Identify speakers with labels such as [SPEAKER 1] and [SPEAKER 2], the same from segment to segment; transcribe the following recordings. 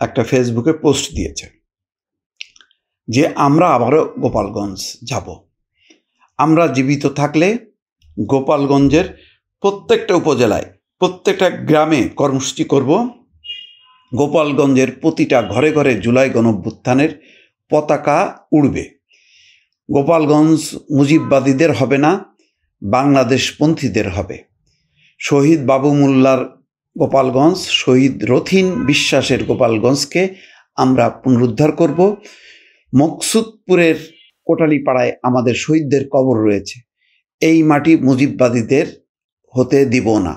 [SPEAKER 1] একটা ফেসবুকে পোস্ট দিয়েছে যে আমরা আবারও গোপালগঞ্জ যাব। আমরা জীবিত থাকলে গোপালগঞ্জের প্রত্যেকটা উপজেলায়, প্রত্যেকটা গ্রামে কর্মসূচি করব। গোপালগঞ্জের প্রতিটা ঘরে ঘরে জুলাই গণঅভ্যুত্থানের পতাকা উড়বে। গোপালগঞ্জ মুজিববাদীদের হবে না, বাংলাদেশপন্থীদের হবে। শহীদ বাবু মোল্লার গোপালগঞ্জ, শহীদ রথিন বিশ্বাসের গোপালগঞ্জকে আমরা পুনরুদ্ধার করব। মকসুদপুরের কোটালীপাড়ায় আমাদের শহীদদের কবর রয়েছে, এই মাটি মুজিববাদীদের হতে দিব না।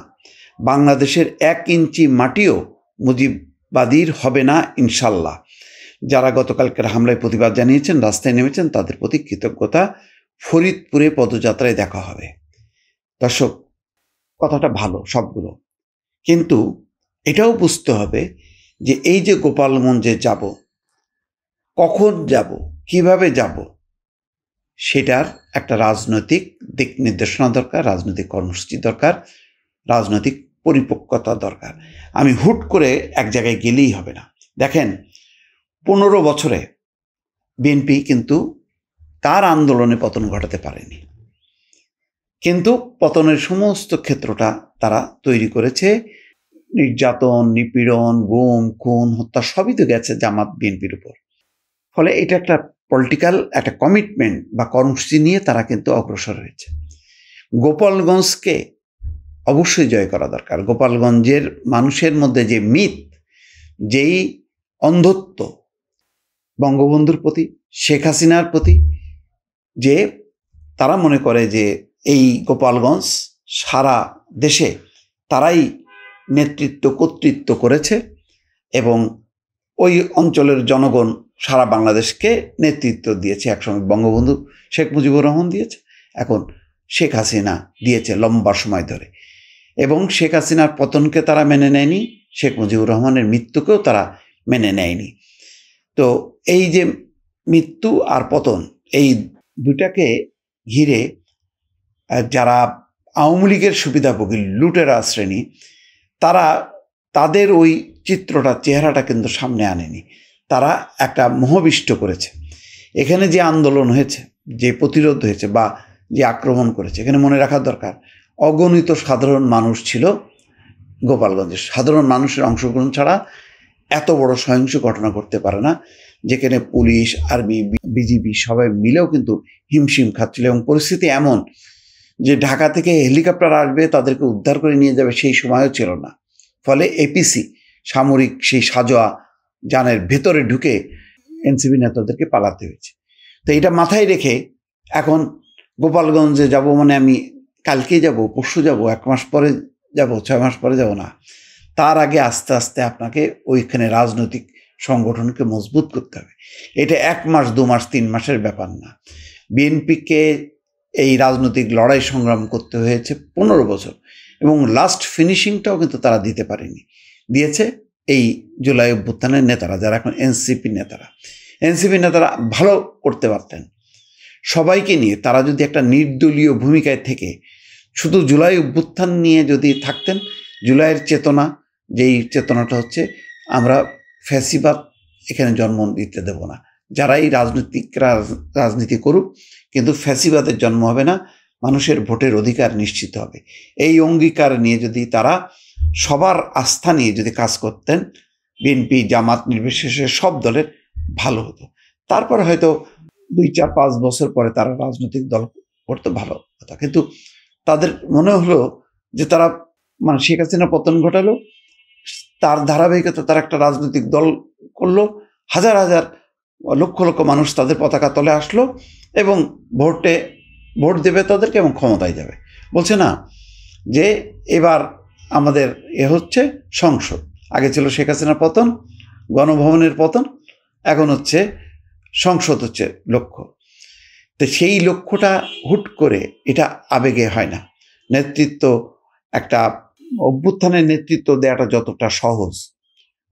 [SPEAKER 1] বাংলাদেশের 1 ইঞ্চি মাটিও মুজিববাদীর হবে না ইনশাল্লাহ। যারা গতকালকের হামলায় প্রতিবাদ জানিয়েছেন, রাস্তায় নেমেছেন, তাদের প্রতি কৃতজ্ঞতা। ফরিদপুরে পদযাত্রায় দেখা হবে। দর্শক, কথাটা ভালো সবগুলো, কিন্তু এটাও বুঝতে হবে যে এই যে গোপালগঞ্জে যাব, কখন যাব, কিভাবে যাব, সেটার একটা রাজনৈতিক দিক নির্দেশনা দরকার, রাজনৈতিক কর্মসূচি দরকার, রাজনৈতিক পরিপক্কতা দরকার। আমি হুট করে এক জায়গায় গেলেই হবে না। দেখেন, 15 বছরে বিএনপি কিন্তু তার আন্দোলনে পতন ঘটাতে পারেনি, কিন্তু পতনের সমস্ত ক্ষেত্রটা তারা তৈরি করেছে। নির্যাতন, নিপীড়ন, গুম, খুন, হত্যা সবই তো গেছে জামাত বিএনপির উপর। ফলে এটা একটা পলিটিক্যাল একটা কমিটমেন্ট বা কর্মসূচি নিয়ে তারা কিন্তু অগ্রসর হয়েছে। গোপালগঞ্জকে অবশ্যই জয় করা দরকার। গোপালগঞ্জের মানুষের মধ্যে যে মিথ, যেই অন্ধত্ব বঙ্গবন্ধুর প্রতি, শেখ হাসিনার প্রতি, যে তারা মনে করে যে এই গোপালগঞ্জ সারা দেশে তারাই নেতৃত্ব কর্তৃত্ব করেছে এবং ওই অঞ্চলের জনগণ সারা বাংলাদেশকে নেতৃত্ব দিয়েছে। একসময় বঙ্গবন্ধু শেখ মুজিবুর রহমান দিয়েছে, এখন শেখ হাসিনা দিয়েছে লম্বা সময় ধরে। এবং শেখ হাসিনার পতনকে তারা মেনে নেয়নি, শেখ মুজিবুর রহমানের মৃত্যুকেও তারা মেনে নেয়নি। তো এই যে মৃত্যু আর পতন, এই দুটাকে ঘিরে যারা আওয়ামী লীগের সুবিধাভোগী লুটেরা শ্রেণী, তারা তাদের ওই চিত্রটা, চেহারাটা কিন্তু সামনে আনেনি। তারা একটা মোহবিষ্ট করেছে। এখানে যে আন্দোলন হয়েছে, যে প্রতিরোধ হয়েছে বা যে আক্রমণ করেছে, এখানে মনে রাখার দরকার অগণিত সাধারণ মানুষ ছিল গোপালগঞ্জে। সাধারণ মানুষের অংশগ্রহণ ছাড়া এত বড় সহিংস ঘটনা ঘটতে পারে না, যেখানে পুলিশ, আর্মি, বিজিবি সবাই মিলেও কিন্তু হিমশিম খাচ্ছিল। এবং পরিস্থিতি এমন যে ঢাকা থেকে হেলিকপ্টার আসবে, তাদেরকে উদ্ধার করে নিয়ে যাবে, সেই সময়ও ছিল না। ফলে এপিসি সামরিক সেই সাজোয়া যানের ভেতরে ঢুকে এনসিপি নেতাদেরকে পালাতে হয়েছে। তো এটা মাথায় রেখে এখন গোপালগঞ্জে যাব মানে আমি কালকেই যাব, পরশু যাব, 1 মাস পরে যাব, 6 মাস পরে যাব না। তার আগে আস্তে আস্তে আপনাকে ওইখানে রাজনৈতিক সংগঠনকে মজবুত করতে হবে। এটা 1 মাস, 2 মাস, 3 মাসের ব্যাপার না। বিএনপিকে এই রাজনৈতিক লড়াই সংগ্রাম করতে হয়েছে 15 বছর, এবং লাস্ট ফিনিশিংটাও কিন্তু তারা দিতে পারেনি। দিয়েছে এই জুলাই অভ্যুত্থানের নেতারা, যারা এখন এনসিপি নেতারা। এনসিপি নেতারা ভালো করতে পারতেন সবাইকে নিয়ে। তারা যদি একটা নির্দলীয় ভূমিকায় থেকে শুধু জুলাই অভ্যুত্থান নিয়ে যদি থাকতেন, জুলাইয়ের চেতনা, যেই চেতনাটা হচ্ছে আমরা ফ্যাসিবাদ এখানে জন্ম দিতে দেব না, যারাই রাজনীতি করুক, কিন্তু ফ্যাসিবাদের জন্ম হবে না, মানুষের ভোটের অধিকার নিশ্চিত হবে। এই অঙ্গীকার নিয়ে যদি তারা সবার আস্থা নিয়ে যদি কাজ করতেন, বিএনপি, জামাত নির্বিশেষে সব দলের, ভালো হতো। তারপর হয়তো 2, 4, 5 বছর পরে তারা রাজনৈতিক দল করতে ভালো হতো। কিন্তু তাদের মনে হলো যে তারা মানে শেখ হাসিনা পতন ঘটালো, তার ধারাবাহিকতা তারা একটা রাজনৈতিক দল করলো, হাজার হাজার লক্ষ লক্ষ মানুষ তাদের পতাকা তলে আসলো এবং ভোট দেবে তাদেরকে এবং ক্ষমতায় যাবে। বলছে না যে এবার আমাদের হচ্ছে সংসদ, আগে ছিল শেখ হাসিনার পতন, গণভবনের পতন, এখন হচ্ছে সংসদ হচ্ছে লক্ষ্য। তো সেই লক্ষ্যটা হুট করে এটা আবেগে হয় না। নেতৃত্ব, একটা অভ্যুত্থানের নেতৃত্ব দেওয়াটা যতটা সহজ,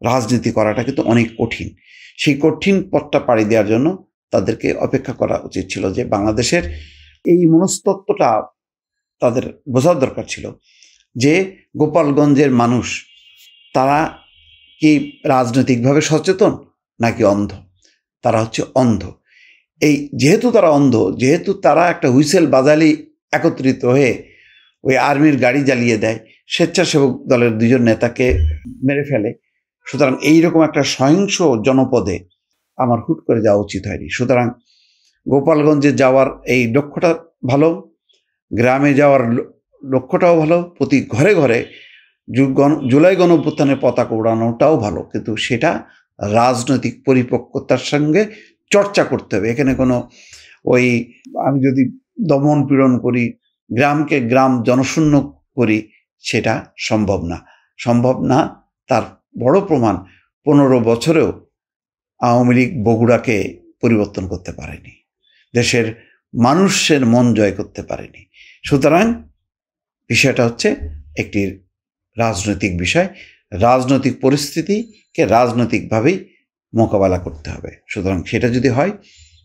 [SPEAKER 1] রাজনীতি করাটা কিন্তু অনেক কঠিন। সেই কঠিন পথটা পাড়ি দেওয়ার জন্য তাদেরকে অপেক্ষা করা উচিত ছিল। যে বাংলাদেশের এই মনস্তত্ত্বটা তাদের বোঝার দরকার ছিল যে গোপালগঞ্জের মানুষ তারা কি রাজনৈতিকভাবে সচেতন নাকি অন্ধ? তারা হচ্ছে অন্ধ। এই যেহেতু তারা অন্ধ, যেহেতু তারা একটা হুইসেল বাজালি একত্রিত হয়ে ওই আর্মির গাড়ি জ্বালিয়ে দেয়, স্বেচ্ছাসেবক দলের 2জন নেতাকে মেরে ফেলে, সুতরাং এইরকম একটা সহিংস জনপদে আমার হুট করে যাওয়া উচিত হয়নি। সুতরাং গোপালগঞ্জে যাওয়ার এই লক্ষ্যটা ভালো, গ্রামে যাওয়ার লক্ষ্যটাও ভালো, প্রতি ঘরে ঘরে জুলাই গণঅভ্যুত্থানের পতাকা উড়ানোটাও ভালো, কিন্তু সেটা রাজনৈতিক পরিপক্কতার সঙ্গে চর্চা করতে হবে। এখানে কোনো ওই আমি যদি দমন পীড়ন করি, গ্রামকে গ্রাম জনশূন্য করি, সেটা সম্ভব না। তার বড় প্রমাণ 15 বছরেও আওয়ামী লীগ বগুড়াকে পরিবর্তন করতে পারেনি, দেশের মানুষের মন জয় করতে পারেনি। সুতরাং বিষয়টা হচ্ছে একটি রাজনৈতিক বিষয়, রাজনৈতিক পরিস্থিতিকে রাজনৈতিকভাবেই মোকাবেলা করতে হবে। সুতরাং সেটা যদি হয়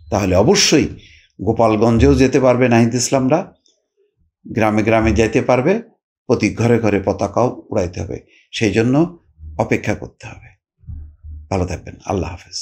[SPEAKER 1] তাহলে অবশ্যই গোপালগঞ্জেও যেতে পারবে নাহিদ ইসলামরা, গ্রামে গ্রামে যেতে পারবে, প্রতি ঘরে ঘরে পতাকাও উড়াইতে হবে। সেই জন্য অপেক্ষা করতে হবে। ভালো থাকবেন। আল্লাহ হাফেজ।